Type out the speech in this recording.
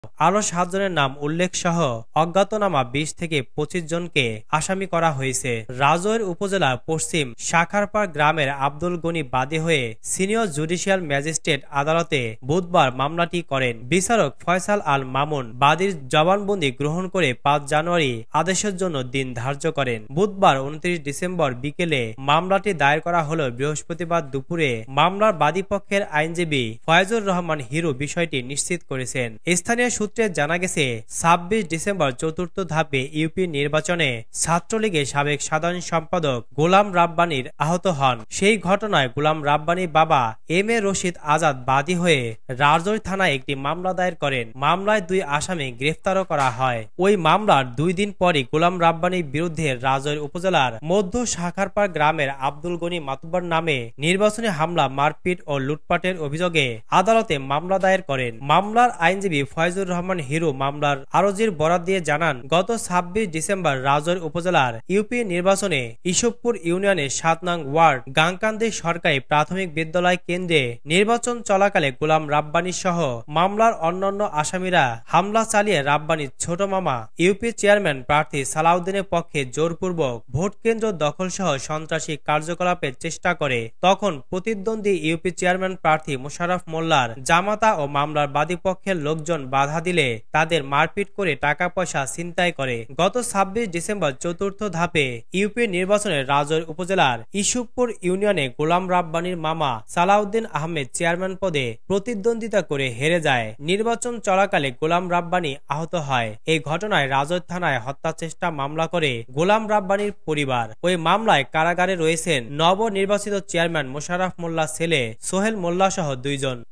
আরো ৭ জনের নাম উল্লেখ সহ অজ্ঞাতনামা ২০ থেকে ২৫ জনকে আসামি করা হয়েছে। রাজৈর উপজেলার পশ্চিম শাখারপাড় গ্রামের আব্দুল গনি বাদী হয়ে সিনিয়র জুডিশিয়াল ম্যাজিস্ট্রেট আদালতে বুধবার মামলাটি করেন। বিচারক ফয়সাল আল মামুন বাদীর জবানবন্দি গ্রহণ করে ৫ জানুয়ারি আদেশের জন্য দিন ধার্য করেন। বুধবার ২৯ ডিসেম্বর বিকেলে মামলাটি দায়ের করা হলেও বৃহস্পতিবার দুপুরে মামলার বাদীপক্ষের আইনজীবী ফয়জুর রহমান হিরু বিষয়টি নিশ্চিত করেছেন। স্থানীয় সূত্রে জানা গেছে, ২৬ ডিসেম্বর চতুর্থ ধাপে ইউপি নির্বাচনে ছাত্রলীগের সাবেক সাধারণ সম্পাদক গোলাম রাব্বানীর আহত হন। সেই ঘটনায় গোলাম রাব্বানীর বাবা এম এ রশিদ আজাদ বাদী হয়ে রাজৈর থানায় একটি মামলা দায়ের করেন। মামলায় ২ আসামি গ্রেফতারও করা হয়। ওই মামলার ২ দিন পরই গোলাম রাব্বানীর বিরুদ্ধে রাজৈর উপজেলার মধ্য শাখারপাড় গ্রামের আব্দুল গনি মাতুব্বর নামে নির্বাচনী হামলা, মারপিট ও লুটপাটের অভিযোগে আদালতে মামলা দায়ের করেন। মামলার আইনজীবী ফয়জুর রহমান হিরু মামলার আরজির বরাত দিয়ে জানান, গত ২৬ ডিসেম্বর রাজৈর উপজেলার ইউপি নির্বাচনে ইসবপুর ইউনিয়নের ৭ নং ওয়ার্ড গাংকান্দি সরকারি প্রাথমিক বিদ্যালয় কেন্দ্রে নির্বাচন চলাকালে গোলাম রাব্বানী সহ মামলার অন্যান্য আসামিরা হামলা চালিয়ে রাব্বানীর ছোট মামা ইউপি চেয়ারম্যান প্রার্থী সালাউদ্দিনের পক্ষে জোরপূর্বক ভোট কেন্দ্র দখল সহ সন্ত্রাসী কার্যকলাপের চেষ্টা করে। তখন প্রতিদ্বন্দ্বী ইউপি চেয়ারম্যান প্রার্থী মোশাররফ মোল্লার জামাতা ও মামলার বাদীপক্ষের লোকজন বাধা দিলে তাদের মারপিট করে টাকা পয়সা ছিনতাই করে। গত ২৬ ডিসেম্বর চতুর্থ ধাপে ইউপি নির্বাচনে রাজৈর উপজেলার ইসবপুর ইউনিয়নে গোলাম রাব্বানীর মামা সালাউদ্দিন আহমেদ চেয়ারম্যান পদে প্রতিদ্বন্দ্বিতা করে হেরে যায়। নির্বাচন চলাকালে গোলাম রাব্বানী আহত হয়। এই ঘটনায় রাজৈর থানায় হত্যা চেষ্টা মামলা করে গোলাম রাব্বানীর পরিবার। ওই মামলায় কারাগারে রয়েছেন নবনির্বাচিত চেয়ারম্যান মোশাররফ মোল্লার ছেলে সোহেল মোল্লা সহ ২ জন।